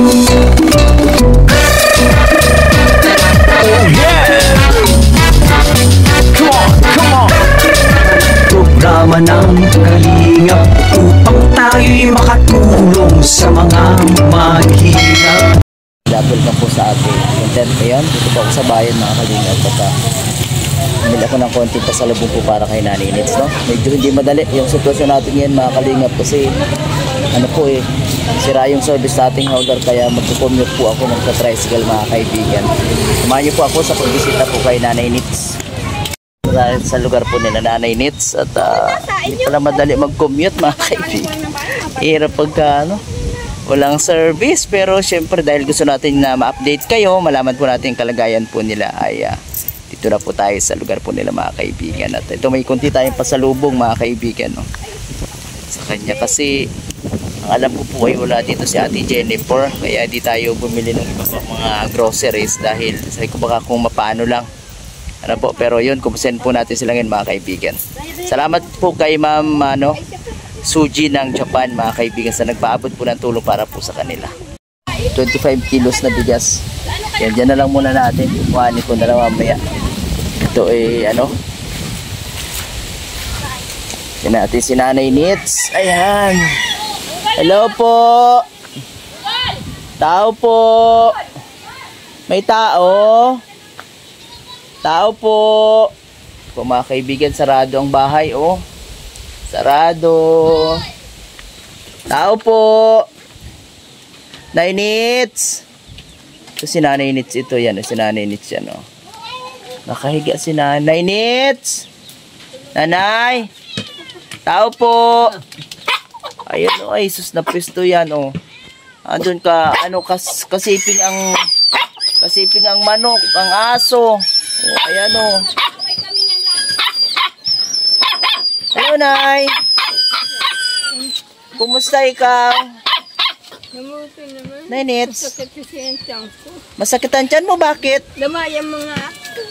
Oh yeah! Come on, come on! Programa ng Kalingap upang tayo'y makatulong sa mga mahirap. Double na po sa atin. And then, ayan, dito po ako sa bayan mga Kalingap. Bumili ako ng konting pasalubong po para kay Nanay Nits, no? Medyo hindi madali yung sitwasyon natin ngayon mga Kalingap kasi ano po sira yung service sa ating hauler kaya magpo-commute po ako ng tricycle mga kaibigan. Samahan niyo po ako sa pagbisita po kay Nanay Nits sa lugar po nila Nanay Nits at hindi pala madali mag-commute mga kaibigan. Hirap pagka walang service pero syempre dahil gusto natin na ma-update kayo, malaman po natin yung kalagayan po nila ay dito na po tayo sa lugar po nila mga kaibigan. At ito may kunti tayong pasalubong mga kaibigan, no? Sa kanya kasi ang alam ko po ay wala dito si Ate Jennifer kaya di tayo bumili ng iba pang mga groceries dahil sabi ko baka kung mapaano lang ano po, pero yun kumusend po natin sila ngayon mga kaibigan. Salamat po kay Ma'am Suji ng Japan mga kaibigan sa nagpaabot po ng tulong para po sa kanila. 25 kilos na bigas. Yan, dyan na lang muna natin. Kuhanin ko na lang mamaya. Ito yan natin si Nanay Nits. Ayan. Hello po. Tao po. May tao. Tao po. Kung mga kaibigan, sarado ang bahay, oh. Sarado. Tao po. Nanay Nits. Ito si Nanay Nits. Ito yan. Si Nanay Nits yan, oh. Nakahiga si Nanay Nits. Nanay. Tao po. Ayun, oh. Ay, sus na pwesto yan, oh. Andun ka, kasiping ang manok, ang aso. Oh, ayan, oh. Hello, Nay. Kumusta ikaw? Namuto naman. Nay Nits. Masakit kasi ang tiyan ko. Masakit ang tiyan mo, bakit? Damayan mga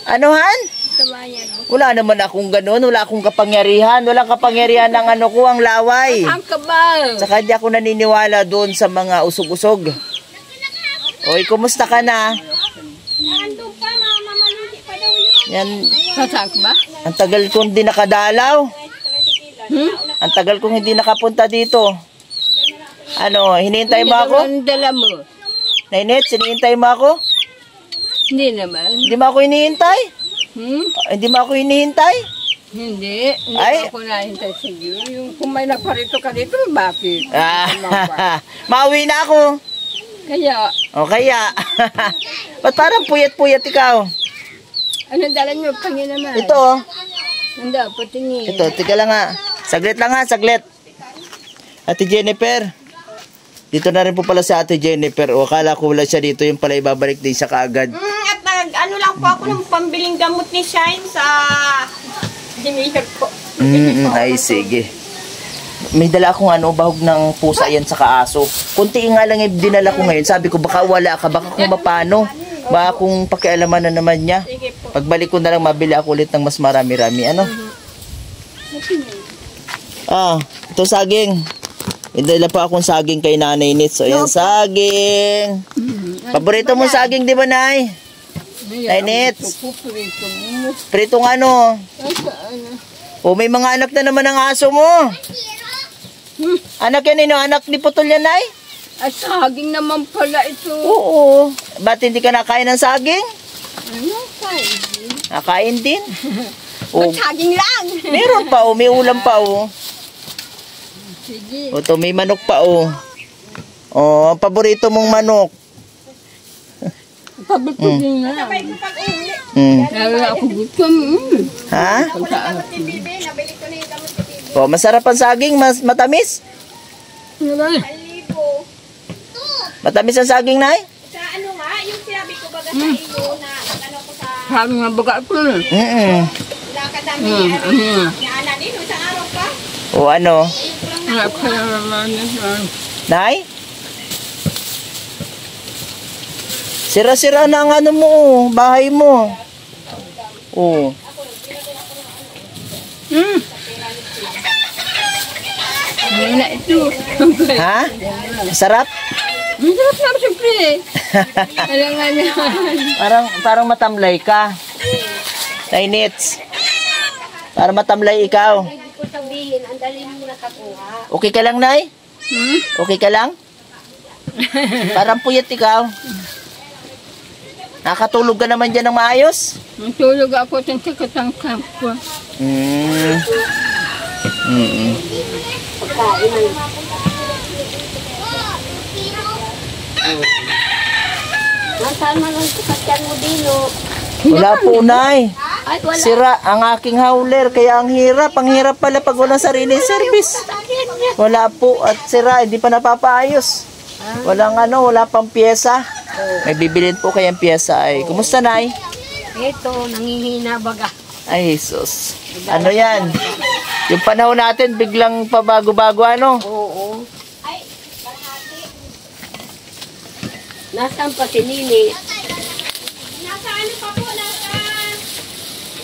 Anohan? damayan mo. Wala naman akong ganun, wala akong kapangyarihan. Walang kapangyarihan ng ang laway. Ang kabal. Saka di ako naniniwala doon sa mga usog-usog. Oy, kumusta ka na? Andun pa, mamamalungki pa daw yun. Yan, Sasak ba? ang tagal kong hindi nakadalaw. Ang tagal kong hindi nakapunta dito. Hinihintay mo ako? Ang dala mo. Nay Nits, hinihintay mo ako? Hindi naman. Hindi mo ako hinihintay? Hindi mo ako hinihintay? Hindi. Hindi Ay. ako nahintay sa iyo. Yung kung may naparito ka dito, bakit? Mauwi na ako. Kaya, O kaya. Ba't parang puyat-puyat ikaw? anong dala nyo? Pangin naman. Ito, oh. Ang dapat tingin. Ito, tika lang ha. Saglit lang ha, saglit. Ate Jennifer. Dito na rin po pala si Ate Jennifer. O, akala ko wala siya dito. Yung pala ibabalik din siya kaagad. At ano lang po ako ng pambiling gamot ni Shine sa Jimmy ko. Ay, sige. May dala akong bahog ng pusa yan sa kaaso. Kunti nga lang yung dinala ko ngayon. Sabi ko, baka wala ka, baka kung mapano. Baka kung pakialaman na naman niya. Pagbalik ko na lang, mabili ako ulit ng mas marami-rami. Ano? Ito saging. Indala pa akong saging kay Nanay Nits. So, yan saging. Paborito mong saging, di ba, Nay? Nanay Nits. Pritong ano? O, may mga anak na naman ang aso mo. Anak yan, anak ni Putol yan, Nay? Ay, saging naman pala ito. Oo. Ba't hindi ka nakain ng saging? Ano, saging? Nakain din. O, Saging lang. meron pa, may ulam pa, Sige. O, may manok pa, O, ang paborito mong manok. Pabutugin na. Kaya ako gusto. Ha? O, masarap ang saging, matamis. Matamis ang saging, Nay? Sa ano nga, yung sinabi ko baga sa iyo na ano ko sa Sabi nga baga ito na. lakad namin ni Ananin, isang araw pa. O, ano? Kaya naman yan. Nay? Sira-sira na ang ano mo, bahay mo. O. Ngayon na ito. Ha? Sarap? Masarap na siyempre eh. Alam nga niya. Parang matamlay ka. Nainits. Para matamlay ikaw. Hindi ko sabihin, ang dali mo nakakuha. Okay ka lang, Nay? Okay ka lang? Parang puyat ikaw. Nakatulog ka naman dyan ng maayos? Matulog ako sa sakatang ko. Pagkain ng... Nasaan man ang sakatyan mo, Dino? Wala po, Nay. Ay, wala. Sira ang aking howler, kaya ang hirap. Ang hirap pala pag walang sariling service. Wala po, at sira, hindi pa napapaayos. Wala pang pyesa. May bibilin po kayang pyesa ay. Kumusta, Nay? Ito, nangihina baga. Ay, Jesus. Ano yan? Yung panahon natin, biglang pabago-bago, ano? Oo. Nasaan pa si Nini? Nasa ano pa po? Nasa...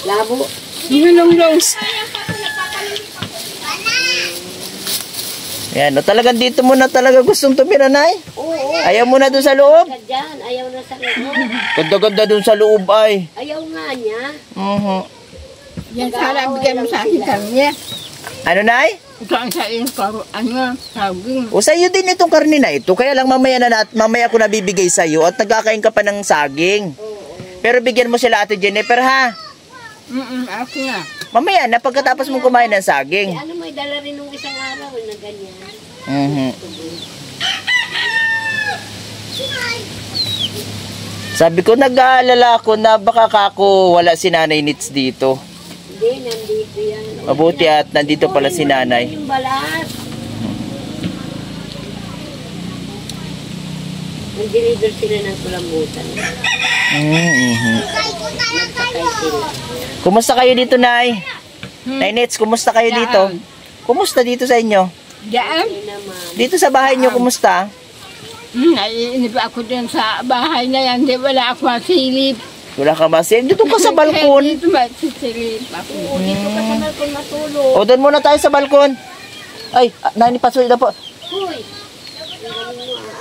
Labo. Nilonglong. Yan, no, talagang dito mo na talaga gustong tumira, Nay? Oo. Ayaw mo na doon sa loob? Diyan, ayaw na sa loob. Ganda-ganda doon sa loob, ay. Ayaw nga niya. Yan sana bigyan mo sa akin kanya. Ano, Nay? Ito ang sa iyong saging. O sa'yo din itong karne na ito. Kaya lang mamaya ko nabibigay sa'yo at nagkakain ka pa ng saging. Pero bigyan mo sila Ate Jennifer, ha? Ako na. Mamaya na pagkatapos mong kumain ng saging. Ano may dala rin nung isang araw na ganyan. Sabi ko, nag-aalala ako na baka kako wala si Nanay Nits dito. Hindi, nandito yan. Mabuti at nandito pala si Nanay. Yung balat. Nag-deliver sila ng kulambutan. Nagpakay sila. Kumusta kayo dito, Nay? Nay Nits, kumusta kayo dito? Kumusta dito sa inyo? Diyan? Hindi naman. Dito sa bahay nyo, kumusta? Naiinip ako dyan sa bahay na yan. Di wala ako masilip. Wala ka ba? Dito ka sa balkon. Dito masisilip ako. Dito ka sa balkon matulog. O, doon muna tayo sa balkon. Ay, Nani, pasulit na po. Uy.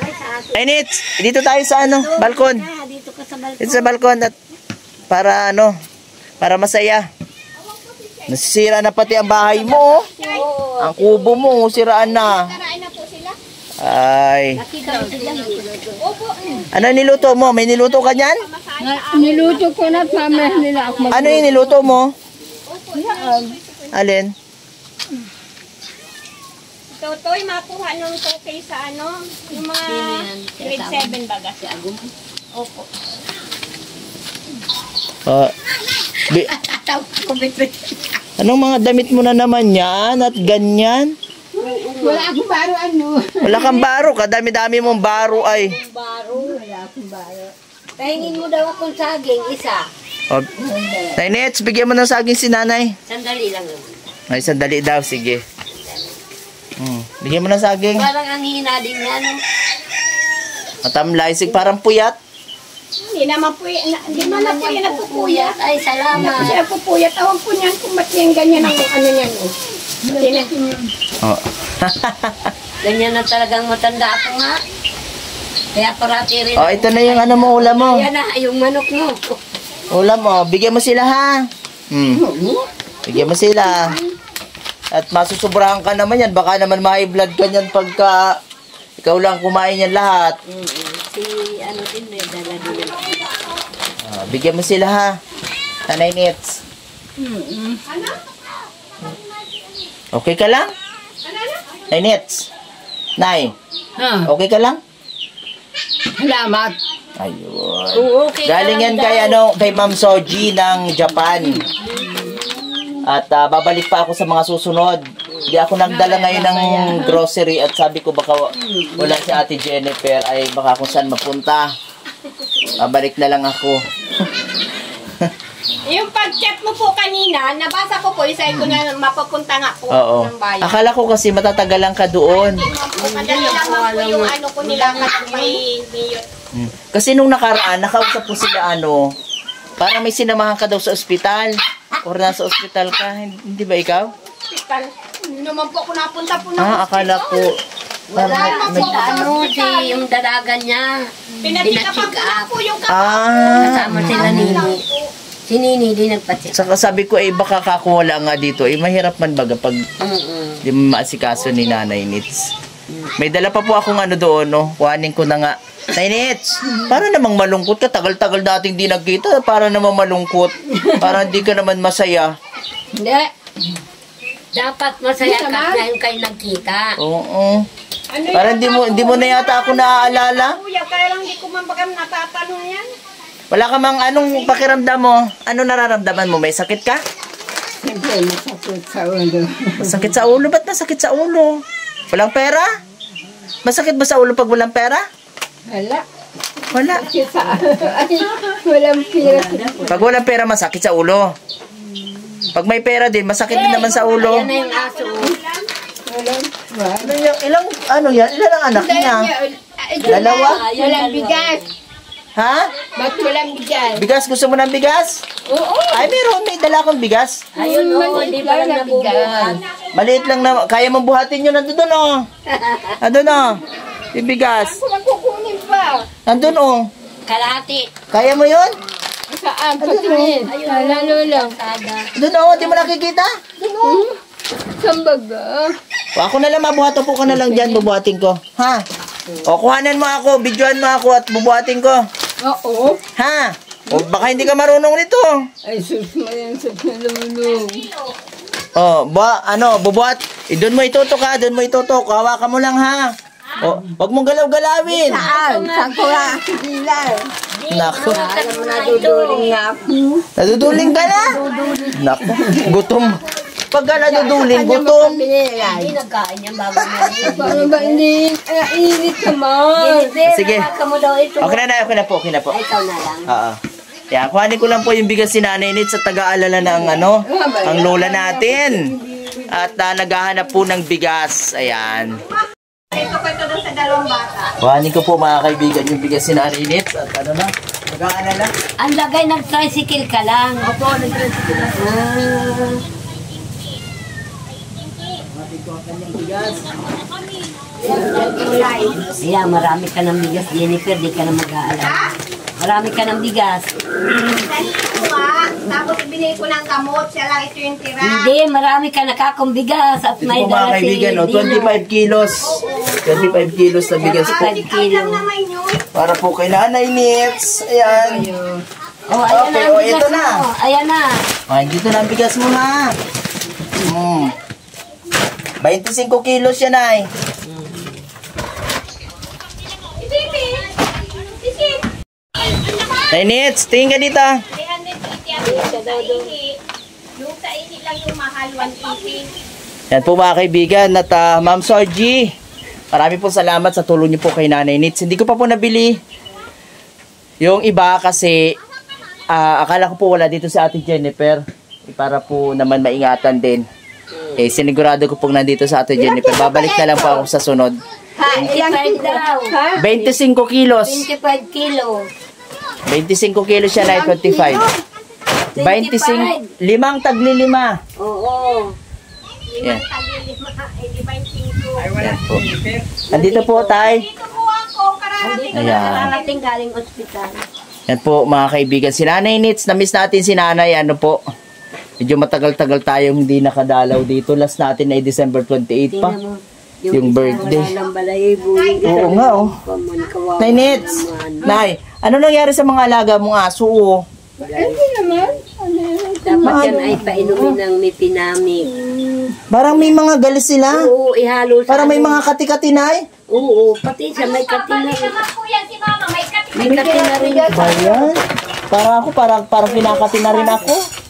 Ay, sa aso. Nay Nits, dito tayo sa balkon. Dito ka sa balkon. Dito sa balkon at para masaya. Nasisira na pati ang bahay mo. Oo. Ang kubo mo, siraan na. Karain na po sila. Ay. Nakita mo sila. Opo. Ano niluto mo? May niluto ka dyan? Niluto ko na at mamaya nila ako Ano yung niluto mo? Alin? Totoy, makuha nung tokay sa yung mga grade 7 baga. Si Agum. Opo. Anong mga damit mo na naman yan at ganyan? Wala akong baro Wala kang baro, kadami-dami mong baro ay. Baro. Tahingin mo daw akong saging, isa. Nay Nets, bigyan mo ng saging si Nanay. Sandali lang naman. Ay, sandali daw, sige. Bigyan mo ng saging. Parang ang hina din niya, no? Matamlay, parang puyat. Hindi naman po yan nagpupuyat. Ay, salamat. Siya pupuyat. Awan po niyan kung ba't yan ganyan ang niyan. Oh. Ganyan na talagang matanda ako nga. Kaya parati rin. Oh, ito na yung mo, ulam mo. Yan na, yung manok mo. Ulam mo, bigyan mo sila ha. Bigyan mo sila. At masusobrahan ka naman yan. Baka naman ma-high blood ka niyan pagka ikaw lang kumain yan lahat. Si ano din, may dala din. Bigyan mo sila ha. Nanay Nets. Okay ka lang? Nay Nets. Nay. Okay ka lang? Salamat. Ayun. Okay. Galing yan kay Ma'am Soji ng Japan. At babalik pa ako sa mga susunod. Hindi ako nagdala ngayon ng grocery at sabi ko baka wala si Ate Jennifer ay baka kung saan mapunta. Babalik na lang ako. Yung pag-chat mo po kanina, nabasa ko po, isa ko na mapapunta nga po Oo. ng bayan. Akala ko kasi matatagalan ka doon. Madali naman po yung ko nila kasi may mayor. Kasi nung nakaraan, nakausap ko sila parang may sinamahan ka daw sa ospital. Or nasa ospital ka. Hindi ba ikaw? Hospital. Hindi naman po ako napunta po ng Akala ko. Wala yung dalaga niya. Pinacheck up po yung Kasama sila Nini. Si Nini din nagpa-check. Saka sabi ko, baka kakuwala nga dito. Mahirap man baga pag di mo maasikaso ni Nanay Nits. May dala pa po akong doon, no? Kuhanin ko na nga. Nanay Nits, para namang malungkot ka. Tagal-tagal dating di nagkita. Para namang malungkot. Para hindi ka naman masaya. Hindi. Dapat masaya ka ngayon kayo nagkita. Oo. Para hindi mo na yata ako naaalala. Kuya, kaya lang di ko man bagam natatanong yan. Wala ka mang anong pakiramdam mo? Ano nararamdaman mo? May sakit ka? Siyempre, masakit sa ulo. Masakit sa ulo? Ba't masakit sa ulo? Walang pera? Masakit ba sa ulo pag walang pera? Wala. Wala. Ay, walang pira. Pag walang pera, masakit sa ulo. Pag may pera din, masakit din naman sa ulo. Yan na yung aso. Ilang ang anak niya? Dalawa? Walang bigas. Ha? Ba't walang bigas? Bigas? Gusto mo ng bigas? Oo. Ay, meron. May dala akong bigas. Ayun o, hindi pa lang nabubuhat. Maliit lang na. Kaya mong buhatin yun. Nandun o. Nandun o. Yung bigas. Ako magkukunin pa. Nandun o. Kalahati. Kaya mo yun? Saan? Patingin. Lalo lang. Nandun o. Di mo nakikita? Sambaga. O, ako na lang. Mabuhat po ka na lang dyan. Bubuhatin ko. Ha? O, kuhanan mo ako. Videoan mo ako at bubuhatin ko. Oo. Ha? O, baka hindi ka marunong nito. Ay, sus mo yan sa nalulong. O, bubuhat. Doon mo itutok ha. Doon mo itutok. Hawakan mo lang ha. O, wag mong galaw-galawin. Saan? Saan ko nga kilan? Naku. Alam mo, naduduling nga ako. Naduduling ka na? Naku. Gutom. Pag ka naduduling, gutom. Hindi nagkain yan bago na. Paano ba hindi? Init naman. Sige. Mo daw ito. Okay na po. Ay, ikaw na lang. Oo. Yan, kuhanin ko lang po yung bigas si Nanay Nits sa taga-alala ng ang lola natin. At naghahanap po ng bigas. Ayan. Ito ko ito doon sa dalawang bata. Kuhanin ko po mga kaibigan yung bigas si Nanay Nits. At nag-aalala. Ang lagay nag-tricycle ka lang. Opo, nag-tricycle lang. Yeah, marami ka ng bigas, Jennifer. Di ka na mag-aalala. Marami ka ng bigas. Tapos ibinili ko ng gamot. Siya lang ito yung tira. Hindi, marami ka nakakong bigas. At Ito may po mga kaibigan, 25 kilos. 25 kilos na bigas po. 25 kilo. Naman yun. Para po kay Nanay Nits. Ayan. Oh, ayan Okay, na ang bigas ito na. mo. Ayan na. Ay, dito na ang bigas mo ha. 25 kilos yan ay. Nay Nits, tingin ka dito. 380 ang sa ihi. Yung sa ihi lang yung mahal, 180. Yan po mga kaibigan at Ma'am Sorgie. Marami po salamat sa tulong niyo po kay Nanay Nits. Hindi ko pa po nabili yung iba kasi akala ko po wala dito si Ate Jennifer. Para po naman maingatan din. Sinigurado ko pong nandito sa Ate Jennifer. Babalik na lang po ako sa sunod. 25 daw. 25 kilos. 25 kilo. 25 kilos siya na 25. 25. Limang taglilima. Oo. Yan. Ay, Yan po. Andito po tay. Dito po ako, kararating. Ayan. Narating galing ospital. Yan po mga kaibigan. Si Nanay Nits. Na-miss natin si Nanay. Ano po. Medyo matagal-tagal tayong hindi nakadalaw dito. Last natin ay December 28 pa. Tingnan mo. Yung birthday. Walang balayibo. Oo nga oh. Nay Nits. Nay, ano nangyari sa mga alaga mong aso oh? Hindi naman. Dapat yan ay painumin ng mipinamik. Parang may mga galis sila. Oo, ihalo sa... Parang may mga kati-kati nay. Oo, pati siya may katina. Po yan si mama, may katin. May katina rin. Ba yan? Parang pinakati na rin ako.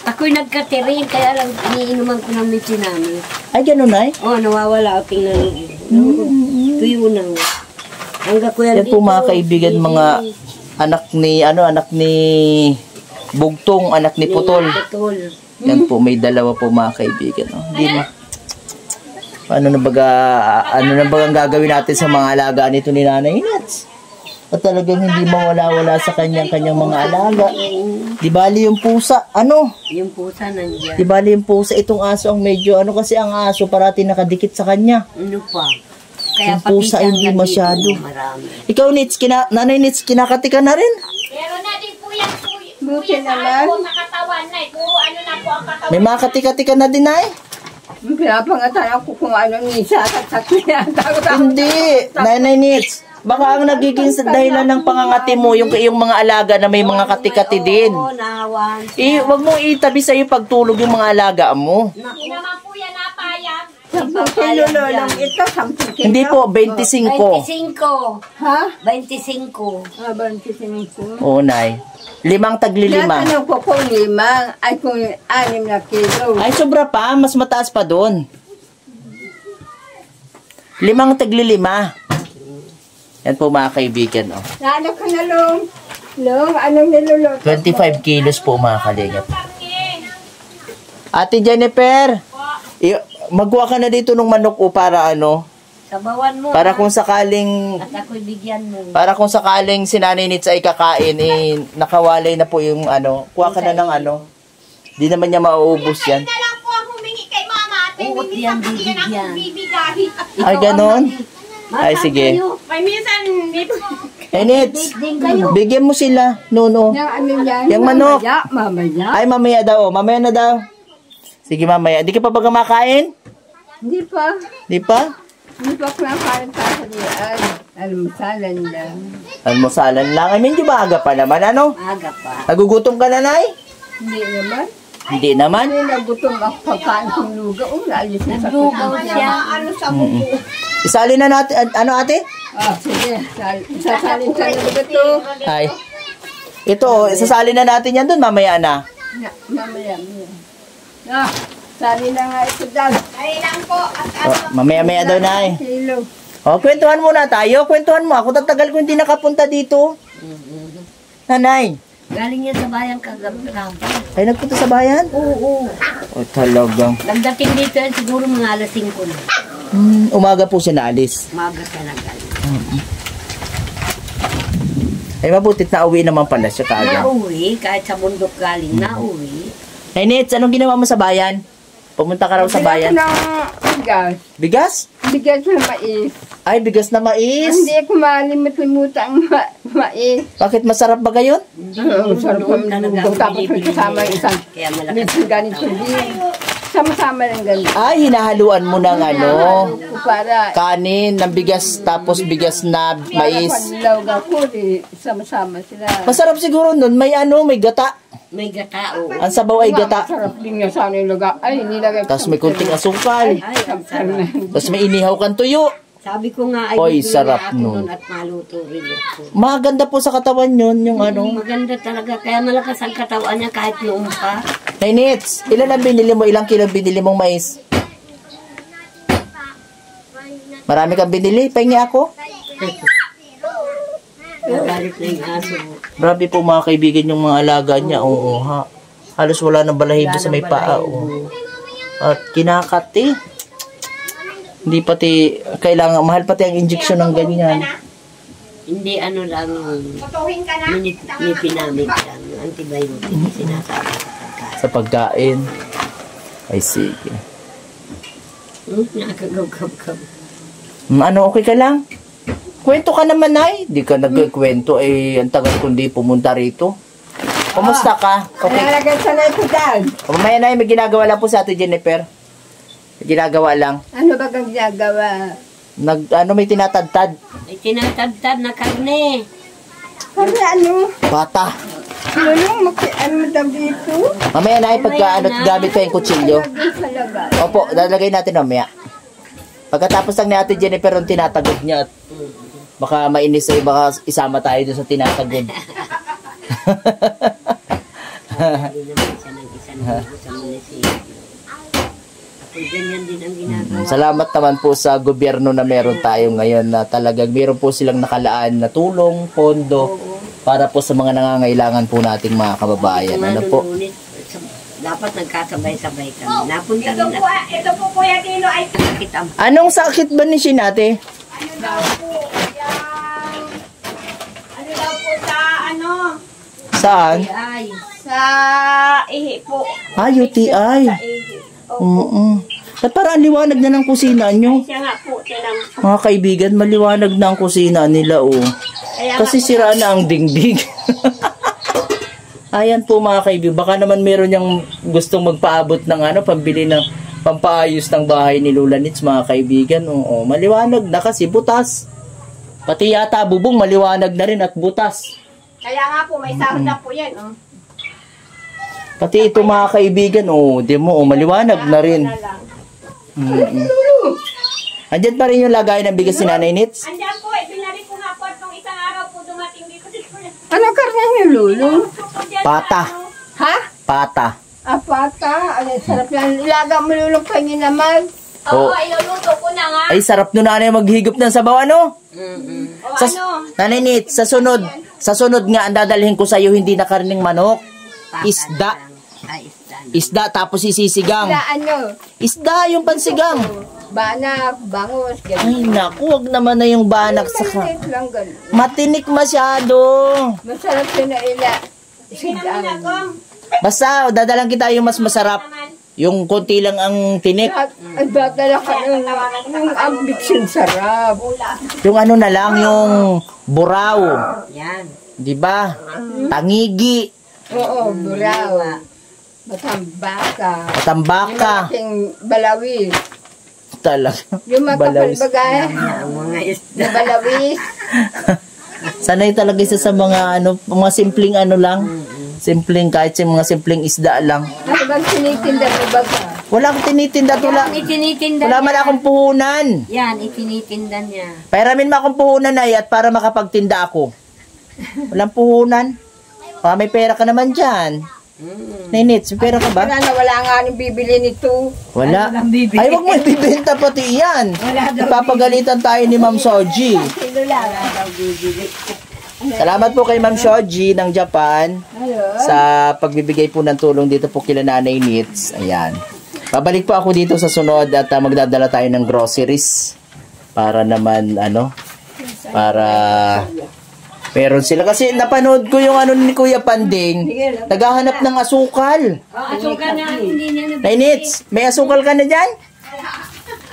Ako'y nagkatirin, kaya lang iniinuman ko ng mipinamik. Ay, ganun ay. Oo, nawawala. O, tingnan mo. Tuyo na. Hanggang ko yan Yan po mga kaibigan, mga anak ni Bugtong, anak ni Putol. Putol. Yan po, may dalawa po mga kaibigan. Oh, hindi na. Ano na baga ang gagawin natin sa mga alaga nito ni Nanay Nats? At talagang hindi mawala-wala sa kanyang mga alaga. Di bali yung pusa, Yung pusa nandiyan. Di bali yung pusa, itong aso ang medyo, kasi ang aso parati nakadikit sa kanya. Ano pa? Kaya Yung pusa pag-isang hindi ganito, masyado. Marami. Ikaw, Nits, Nanay Nits, kinakati ka na rin? Meron na din po yan po. Buti Kuya, naman. saan po sa katawan na eh. Puro ano na po ang katawan. May mga kati-kati ka na din, ay? Pinapangatan ako kung ano ni Hindi, Nanay Nits. Baka ang nagiging dahilan ng pangangati mo, yung mga alaga na may mga kati-kati din. Oo, nahawan. Wag mong itabi sa'yo pagtulog yung mga alaga mo. Hindi naman po yan napayag. 10 kilo lang ito, 10 kilo. Hindi po, 25. 25. Ha? 25. Ah, 25. Oo, Nay. 5 tagli-5. Natanong ko kung 5, ay kung 6 na kilo. Ay, sobra pa. Mas mataas pa doon. 5 tagli-5. Yan po mga kaibigan. Oh. Lalo ka na, Long. Long, anong niluluto? 25 kilos po mga kalingap. Ate Jennifer, magkuha ka na dito ng manok o para ano? Sabawan mo. Para kung sakaling At ako'y bigyan mo. Para kung sakaling si Nanay Nits ay kakain, nakawalay na po yung ano. Kuha ka na ng ano. Di naman niya mauubos yan. Na lang po ang humingi kay mama at Uot hindi yan, minsan kasi yan ang bibigyan. bibigahin. Ay, ganon? Ay, sige. May minsan, dito. Nits, Din kayo. bigyan mo sila, Nuno. Yung ano yan? Yung manok. Mamaya. Ay, mamaya daw. Mamaya na daw. Sige, mamaya. Di ka pa ba kumakain? Hindi pa. Di pa? Hindi pa kumakain tasalian. Almusalan lang. Almusalan lang. Ay, medyo maaga pa naman, ano? Aga pa. Nagugutom ka na, Nay? Hindi naman. Hindi naman. Hindi nagutom ako pagkain kong luga. Naalis na sa Naglugaw siya. Ano sa buko? Isali na natin. Ano, ate? Ah, sige. Sasalin sa luga to. Ay. Ito, sasali na natin yan doon. Mamaya na. Mamaya. Ah, sali na nga ito daw. Ay lang po. At Mamaya-maya daw, Nay. Kilo. O, kwentuhan muna tayo. Kwentuhan mo. Ako tatagal ko hindi nakapunta dito. Nanay. Galing yan sa bayan kagabi. Ay, nagpunta sa bayan? Oo. O, talagang. Nagdating dito yan siguro mga alas 5 na. Umaga po siya naalis. Maga ka na galing. Ay, mabutit na uwi naman pala siya kaagad. Nauwi, kahit sa bundok galing, nauwi. Ay, Nits, anong ginawa mo sa bayan? Pumunta ka raw sa bayan. Bigas ng bigas. Bigas? Bigas na mais. Ay, bigas na mais. Hindi ko malimut-limutan ang mais. Bakit masarap ba gayon? Oo, sarap Doon ang talaga lugong. Tapos binibili kasama nila. isang Kaya malakas. medyo ganito din. Sama-sama lang ganito. Ay, hinahaluan mo ng ano, Ko para kanin, ng bigas, tapos bigas na mais. panlaw ako, sama-sama sila. Masarap siguro nun. May ano, may gata. May gata, oo. Ang sabaw ay gata. Sarap din niya sa nilaga. Ay, nilagay ko. Tapos may kunting asukal. Ay, ang sarap. Tapos may inihaw kang tuyo. Sabi ko nga, ay Oy, bibili sarap ako nun. nun at maluto rin ako. Maganda po sa katawan yun, yung ano. Maganda talaga, kaya malakas ang katawan niya kahit noon pa. Nay Nits, ilan ang binili mo? Ilang kilo binili mong mais? Marami kang binili? Pahingi ako. Nagalit na yung aso. Grabe po mga kaibigan yung mga alaga niya. Oo ha. Halos wala nang balahibo sa may paa. Oo. At kinakati. Hindi pati, kailangan, mahal pati ang injection ng ganyan. Hindi ano lang, Tutuhin ka na. pinamig lang, antibiotic sinasabi sa pagkain. Sa pagkain. Ay, sige. Nakagawgab-gab. Ano, okay ka lang? Kwento ka naman, Nay. Di ka nagkikwento. Eh, ang tagal kundi pumunta rito. Kumusta ka? Okay. Nalagay sa na ito dyan. Mamaya, Nay, may ginagawa lang po sa Ate Jennifer. May ginagawa lang. Ano ba kang ginagawa? May tinatadtad. Ay, tinatagtad na karne. Kasi ano? Bata. Ano mo daw dito? Mamaya, Nay, pagka gamit pa yung kutsilyo. Lagay sa lagas. Opo, lalagay natin mamaya. Pagkatapos lang ni Ate Jennifer yung tinatagod niya at baka mainis ay baka isama tayo doon sa tinatagod. Sabi naman siya ng isang libo sa munisipyo. Ako ganyan din ang ginagawa. Salamat naman po sa gobyerno na meron tayo ngayon na talagang meron po silang nakalaan na tulong, pondo para po sa mga nangangailangan po nating mga kababayan. Ano po? Dapat nagkasabay-sabay kami. Napunta rin Ito po, ito po Kuya Tino ay nakakit ang Anong sakit ba ni Sinate? ano daw po, ano daw po sa ano, Saan? ay. sa ihi po. Ah, UTI. Sa ihi. Oo. At parang liwanag na ng kusina nyo. Siya nga po, tinan mo. Mga kaibigan, maliwanag na ang kusina nila, oh. Kaya Kasi sira na ang dingding. Ayan po mga kaibigan, baka naman meron yung gustong magpaabot ng ano, pambili ng pampaayos ng bahay ni Lola Nits, mga kaibigan. Oo, maliwanag na kasi butas. Pati yata bubong maliwanag na rin at butas. Kaya nga po, may sahod na po yan. Oh. Pati ito mga kaibigan, oh, di mo, oh, maliwanag na rin. Na lang. Andyan pa rin yung lagay ng bigas ni Nanay Nits. Andiyan po, binalik ko nga po at nung isang araw po dumating dito. Ano karne niyo, Lolo? Pata. Ha? Pata. Apata? Ano, sarap yan. Ilaga mo, Lolo, kayo naman. Oo, Oh. iluluto ko na nga. Ay, sarap nun nanay maghigop ng sabaw, ano? O Sa, ano? Nanay Nits, sa sunod nga, ang dadalhin ko sa'yo, hindi na karning manok. Isda. Ay, isda. Isda, tapos isisigang. Sila ano? Isda, yung pansigang. Banak, bangus, Ay, gano'n. naku, wag naman na yung banak sa Maliit lang gano'n. Matinik masyado. Masarap yun na ila. Sige naman Sidaan. ako. Basta, dadalang kita yung mas masarap. Yung konti lang ang tinik. At batala ka ng ambitsin sarap. Yung ano na lang, yung buraw. Yan. Di ba? Tangigi. Oo, buraw. Matambaka. Tambaka. Malaking balawis. Talaga. Yung Balawis. makapalbagay. Ang mga isda. Na balawis. Sanay talaga isa sa mga ano, mga simpleng ano lang. Simpleng, kahit sa mga simpleng isda lang. Ano bang tinitinda mo baga? Wala akong tinitinda. Wala, Itinitinda wala man akong puhunan. Yan, itinitinda niya. Pairamin mo akong puhunan ay at para makapagtinda ako. Walang puhunan. May pera ka naman dyan. Ninits, may pera ka ba? Wala nga nang bibili nito. Wala. Ay, wag mo ibibenta pati yan. Napapagalitan tayo ni Ma'am Soji. Kilo lang. Salamat po kay Ma'am Soji ng Japan Hello? sa pagbibigay po ng tulong dito po kila Nanay Nits. Ayan. Babalik po ako dito sa sunod at magdadala tayo ng groceries para naman ano, para meron sila. Kasi napanood ko yung ano ni Kuya Panding, naghahanap ng asukal. Asukal na hindi niya Nanay Nits, may asukal ka na dyan?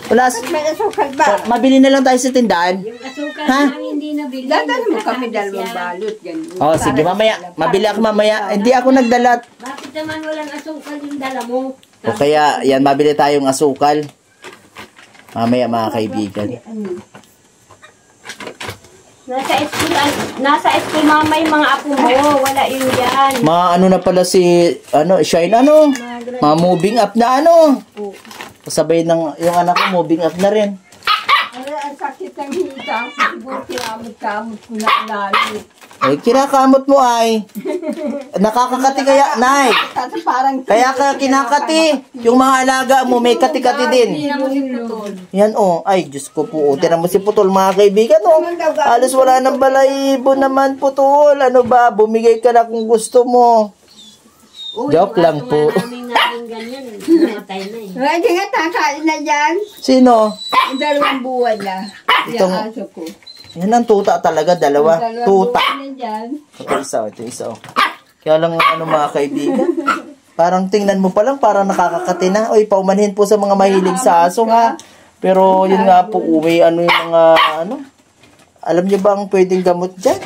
Wala. May asukal ba? Mabili na lang tayo sa tindahan. Yung asukal Ha? na hindi nabili. Dadala mo kami dalawang balot. Ganun. Oh, sige mamaya. Mabili ako mamaya. Hindi ako nagdalat. Bakit naman walang asukal yung dala mo? O kaya, yan, mabili tayong asukal. Mamaya mga kaibigan. Nasa school mama yung mga apo mo. Wala yun yan. Ano na pala si, Shine, moving up na Kasabay ng, yung anak ko, moving up na rin. Ay, ang sakit ng hita. Siguro kinamot-kamot ko na lalo. Eh, kinakamot mo ay. Nakakakati kaya, Nay. Kasi parang Kaya ka kinakati. Yung mga alaga mo, may kati-kati din. Yan, Ay, Diyos ko po. Tinan mo si Putol, mga kaibigan, Halos wala ng balayibo naman, Putol. Ano ba? Bumigay ka na kung gusto mo. Joke lang po. Maraming naging ganyan. Namatay na eh. Hindi nga takain na dyan. Sino? Ang dalawang buwan na. Itong- Yung aso ko. Yan ang tuta talaga, dalawa. Dalawang Tuta. buwan na dyan. Ito isa. Kaya lang, mga kaibigan. Parang tingnan mo pa lang, parang nakakakati na. Oy, paumanhin po sa mga mahilig sa aso, ha? Pero yun nga po, uwi, yung mga, alam niyo ba ang pwedeng gamot dyan?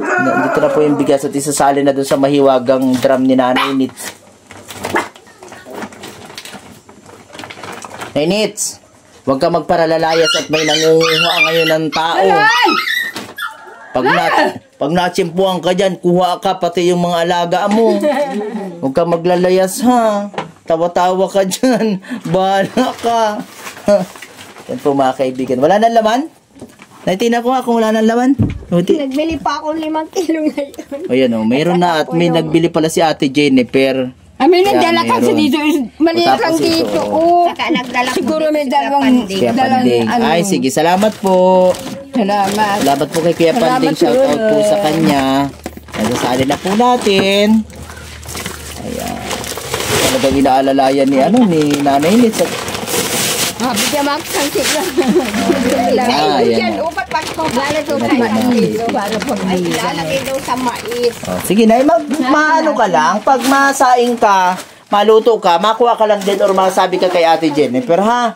Dito na po yung bigas at isasali na doon sa mahiwagang drum ni Nanay Nits. Nanay Nits, huwag ka magparalalayas at may nangunguha ngayon ng tao. Pag natsimpuan ka dyan, kuha ka pati yung mga alaga mo. Huwag ka maglalayas, ha? Tawa-tawa ka dyan. Bahala ka. Yan po mga kaibigan. Wala nang laman? Naitina ko nga kung wala nang laman. Nagbili pa ako 5 kilo ngayon. O yan o, mayroon na at may nagbili pala si Ate Jennifer. Amin Kaya nagdala kasi meron. dito. Maliit lang Tapos ito, dito. Saka nagdala ko Siguro may dito sa dalawang Panding. Kuya Panding. Ay, sige, salamat po. Salamat. Salamat po kay Kuya Panding. Salamat, Shout out po sir. sa kanya. Nagsasali na po natin. Ayan. Talagang inaalalayan ni Nanay Nits. Bigyan mo ako ng sigla. Ayan. Upat pa ko. Para pagbili. Lalagay daw sa mais. Oh, sige na, maano ka lang. Pag masaing ka, maluto ka, makuha ka lang din or masabi ka kay Ate Jennifer, ha?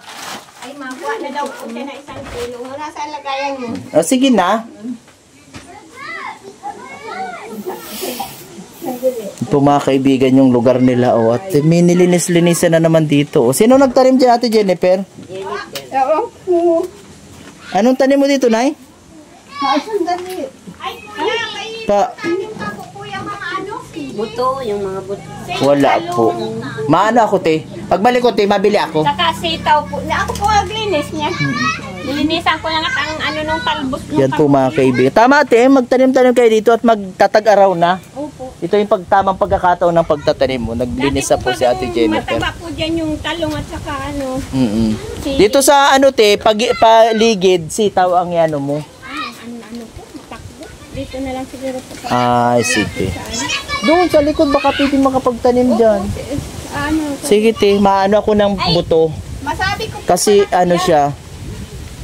Ay, makuha na daw po siya na 1 kilo. Wala sa lagayan mo. O, sige na. Ito mga kaibigan yung lugar nila, o. At may nilinis-linisan na naman dito. O, sino nagtanim dyan, Ate Jennifer? Ewan ko. Anong tanim mo dito, Nay? Saan dali? Ay, kuya, kay... Tingin pa po, kuya, mga ano? Buto, yung mga buto. Wala po. Maano ako, te? Pagbalik ko, te, mabili ako. Saka sitaw po. Na ako po naglinis niya. Nilinisan ko lang at ang ano nung talbos. Yan po mga kaibigan. Tama, te, magtanim-tanim kayo dito at magtatag-araw na. Opo. Ito yung tamang pagkakataon ng pagtatanim mo. Naglinis na po si Ate Jennifer. Mataba po dyan yung talong at saka ano. Dito sa ano, te, paligid, sitaw ang ano mo. Ano po, matakbo. Dito na lang siguro po. Ay, sige. Doon sa likod, baka pwede makapagtanim dyan. Ano, Sige, te, maano ako ng buto. masabi ko po. Kasi ano siya,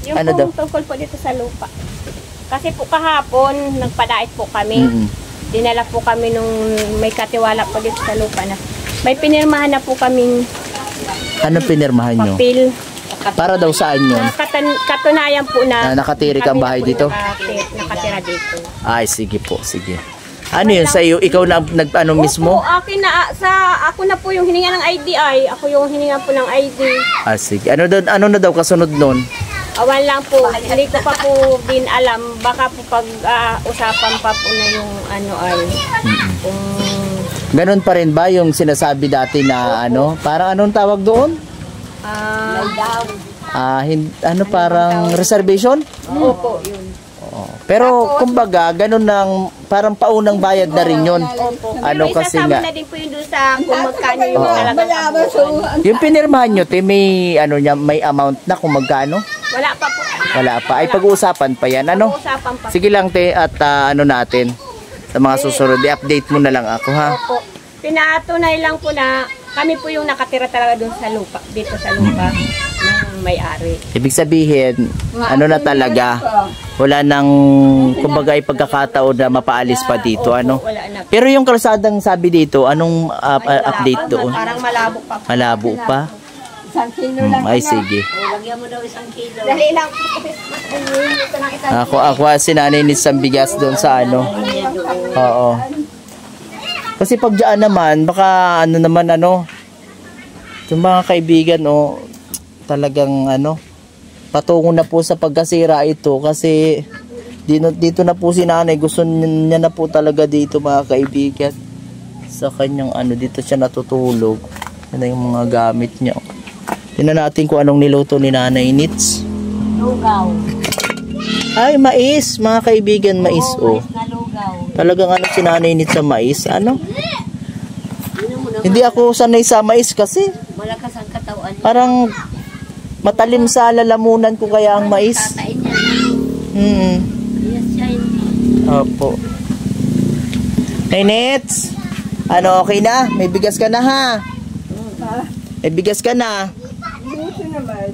Yung ano daw? tungkol po dito sa lupa. Kasi po kahapon, nagpadait po kami. Dinala po kami nung may katiwala po dito sa lupa na may pinirmahan na po kaming ano pinirmahan nyo? papel. Para daw saan yun? Katunayan po na Nakatirik ang kami bahay na po dito? nakatira dito. Ay, sige po, sige. Ano yun sa iyo? Ikaw na nag-ano mismo? Opo, akin na, ako na po yung hininga ng IDI. Ako yung hininga po ng ID. Ah, sige. Ano na daw kasunod nun? Awan lang po, hindi ko pa po din alam. Baka po pag usapan pa po na yung ano ay. Kung Ganon pa rin ba yung sinasabi dati na ano? Parang anong tawag doon? Ano parang reservation? opo, yun. Pero kumbaga, ganun ng parang paunang bayad na rin yun. Ano Pero kasi isasama nga. na din po yun doon sa kung magkano yung talagang kabuuan. Yung pinirmahan nyo, te, may, ano niya, may amount na kung magkano? Wala pa po. Wala pa. Ay, pag-uusapan pa yan. Ano? Usapan pa. Sige lang, te, at ano natin, sa mga susunod, i-update mo na lang ako, ha? Opo. Pinatunay lang po na kami po yung nakatira talaga doon sa lupa, dito sa lupa ng may-ari. Ibig sabihin, ano na talaga, wala nang, kumbaga, ay pagkakataon na mapaalis pa dito, ano? Wala na. Pero yung kalsadang sabi dito, anong update doon? Parang malabo pa po. Malabo pa? 1 kilo lang. Ay, sige. Lagyan mo daw 1 kilo. Dali lang po. Ito lang isang Ako sinaninis ang bigas doon sa ano. Oo. Kasi pag dyan naman, baka ano naman ano, yung mga kaibigan, oh, talagang ano, patungo na po sa pagkasira ito kasi dito na po si nanay, gusto niya na po talaga dito mga kaibigan. Sa kanyang ano, dito siya natutulog. Yan na yung mga gamit niya. Tingnan natin kung anong niluto ni Nanay Nits. Lugaw. Ay, mais, mga kaibigan, mais, oh. Na lugaw. Talagang ano si Nanay Nits sa mais, ano? Hindi ako sanay sa mais kasi Malakas ang katawan. parang matalim sa lalamunan ko kaya ang mais. Katain niya. Yes, siya hindi. Opo. Hey, Nets, ano, okay na? May bigas ka na, ha? May bigas ka na.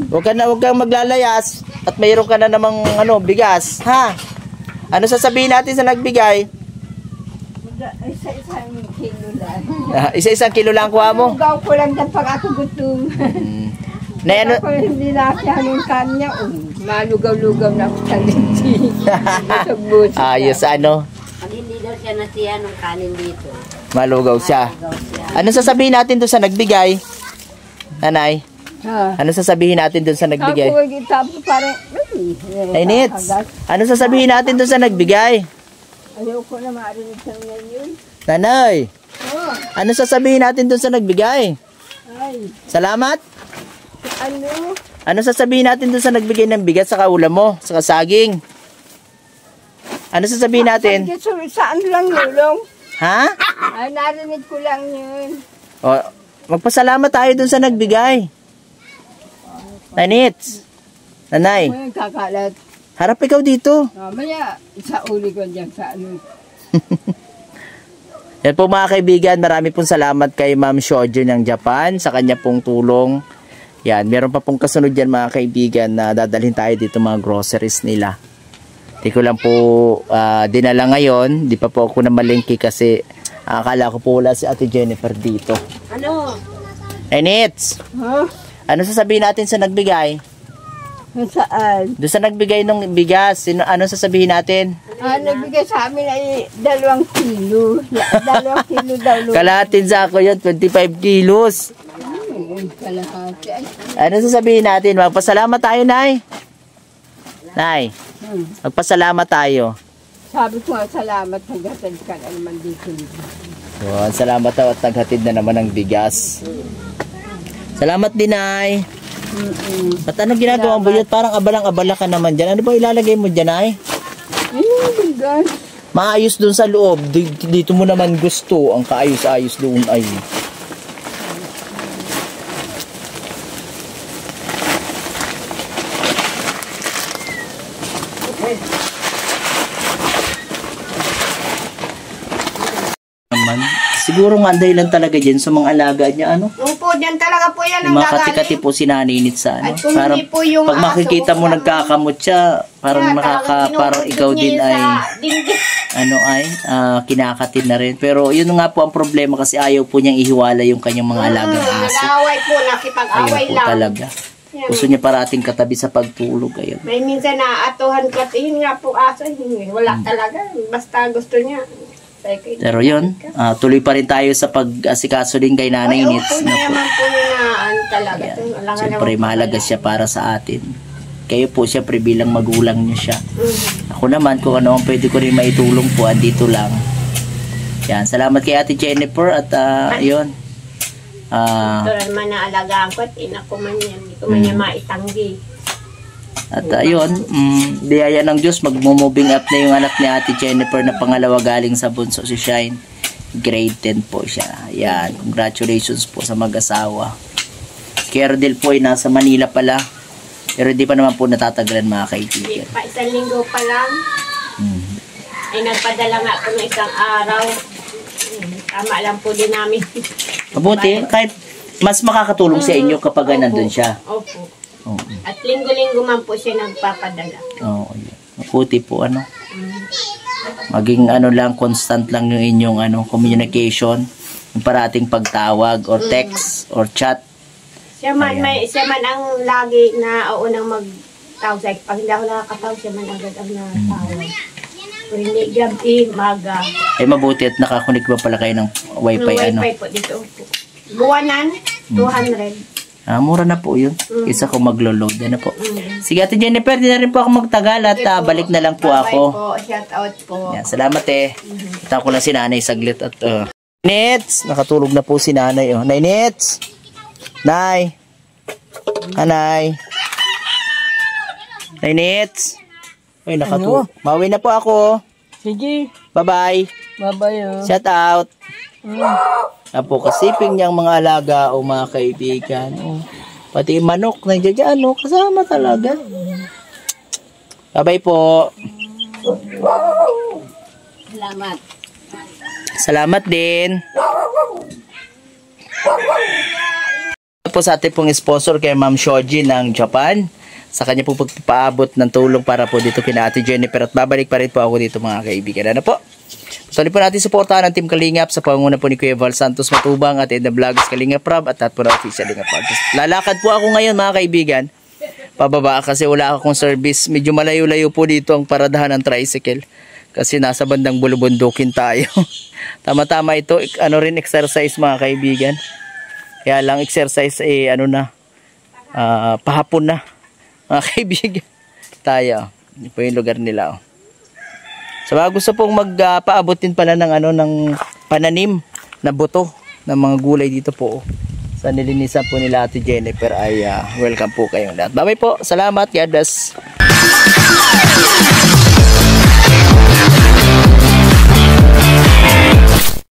Huwag kang maglalayas at mayroon ka na namang ano, bigas, ha? Ano sasabihin natin sa nagbigay? Isa-isang kilo lang. Isa-isang kilo lang kuha mo. Lugaw ko lang dyan pag ako gutom. Na ano? Ako hindi nasiyahan yung kanya. Malugaw-lugaw na ako sa linti. Ayos, ano? Pag hindi daw siya nasiya ng kanin dito. Malugaw siya. Lugaw siya. Ano sasabihin natin doon sa nagbigay? Nanay, Ha? ano sasabihin natin doon sa nagbigay? Ako tapos parang, Ay, Nets, ano sasabihin natin doon sa nagbigay? ayoko na marinig sa ngayon. Nanay, ano sasabihin natin doon sa nagbigay? Ay, Salamat? ano? Ano sasabihin natin doon sa nagbigay ng bigas sa kaulam mo, sa saging? Ano sasabihin natin? Saan lang lulong? Ha? Ay, narinig ko lang yun. O, magpasalamat tayo doon sa nagbigay. Nanits, Nanay, Ngayon kakalat. harap ikaw dito. Mamaya, sa uli ko dyan sa ano. Yan po mga kaibigan, marami pong salamat kay Ma'am Shoujo ng Japan sa kanya pong tulong. Yan, meron pa pong kasunod yan mga kaibigan na dadalhin tayo dito mga groceries nila. Di ko lang po dinala ngayon, di pa po ako namalengke kasi Akala ko po wala si Ate Jennifer dito. Ano? Nits, Huh? ano sasabihin natin sa nagbigay? Saan? Doon sa nagbigay ng bigas, ano sasabihin natin? Nagbigay sa amin ay 2 kilo. 2 kilo daw. Kalahatin sa ako yun, 25 kilos. Kalahati. Ay, Ano sasabihin natin? Magpasalamat tayo, Nay. Nay, magpasalamat tayo. sabi ko nga, salamat hanggang ka na naman dito. Yun, salamat daw at naghatid na naman ng bigas. Salamat din, Nay. Ba't anong ginagawa mo yun? Parang abalang-abala ka naman dyan. Ano ba ilalagay mo dyan, Nay? Bigas. Maayos doon sa loob. Dito mo naman gusto. Ang kaayos-ayos doon ay. Naman. Siguro nga dahilan talaga dyan sa mga alaga niya, ano? Opo, dyan talaga po yan Yung ang mga kati-kati gagaling. po sinaninit sa ano. At kung Parang hindi po yung pag makikita aso, mo nagkakamot siya, parang parang ikaw din ay kinakatin na rin. Pero yun nga po ang problema kasi ayaw po niyang ihiwala yung kanyang mga alagang aso. Nag-away po, nakipag-away Ayaw po lang. talaga. Gusto niya parating katabi sa pagtulog. Ayun. May minsan na atuhan ka, yun nga po aso, wala talaga. Basta gusto niya. Pero yun, tuloy pa rin tayo sa pag-asikaso din kay Nanay Nits. Opo na naman po yun talaga. Yeah. Siyempre mahalaga siya para sa atin. Kayo po siyempre bilang magulang niyo siya. Ako naman kung ano ang pwede ko rin maitulong po, andito lang. Yan, salamat kay Ate Jennifer at yun. Ito naman na alagaan ko at ina ko man yan. Hindi ko man yan maitanggi. At ayun, biyaya ng Diyos, magmo-moving up na yung anak ni Ate Jennifer na pangalawa galing sa bunso si Shine. Grade 10 po siya. Yan, congratulations po sa mag-asawa. Kerdel po ay nasa Manila pala. Pero di pa naman po natatagalan mga kaibigan. Pa isang linggo pa lang. Ay nagpadala nga ako ng isang araw. Tama lang po din namin. Mabuti, kahit mas makakatulong sa inyo kapag nandun siya. Opo. Oo. At linggo-linggo man po siya nagpapadala. Oo, yun. Mabuti po ano. Maging ano lang, constant lang yung inyong communication. Yung parating pagtawag or text or chat. Siya man ang lagi na unang magtawag sa akin. Pag hindi ako nakakatawag, siya man agad ang natawag. Kung hindi gabi, maga. Mabuti at nakakunik ba pala kayo ng wifi Wifi po dito po. Buwanan, 200. Mura na po yun. Isa ko maglo-load. Ano po. Sige Ate Jennifer, di na rin po ako magtagal at balik na lang po ako. Bye po, shout out po. Yan, salamat Kita ko lang si Nanay saglit at Nits, nakatulog na po si Nanay. Nay Nits. Nay. Nanay. Nay Nits. Ay, nakatulog. Mawi na po ako. Sige. Bye-bye. Bye-bye. Shout out. Apo kasiping niyang mga alaga o mga kaibigan. Pati manok na dyan, kasama talaga. Bye-bye po. Salamat. Salamat din. Po sa ating pong sponsor kay Ma'am Shoji ng Japan. Sa kanya po pagpapaabot ng tulong para po dito kina Ate Jennifer at babalik pa rin po ako dito mga kaibigan. Ano po? Patuloy po natin suportahan ang Team Kalingap sa pangunguna po ni Kuya Val Santos Matubang at The Vlogs Kalingap Rob at po na official Kalingap Rob. Lalakad po ako ngayon mga kaibigan. Pababa kasi wala akong service. Medyo malayo-layo po dito ang paradahan ng tricycle. Kasi nasa bandang bulubundukin tayo. Tama-tama ito. Rin exercise mga kaibigan. Kaya lang exercise pahapon na. Mga kaibigan. Tayo. Ito po yung lugar nila. So gusto pong magpaabot din pala ng ng pananim na buto ng mga gulay dito po. Sa nilinisan po nila Ate Jennifer ay welcome po kayong lahat. Bye-bye po. Salamat. God bless.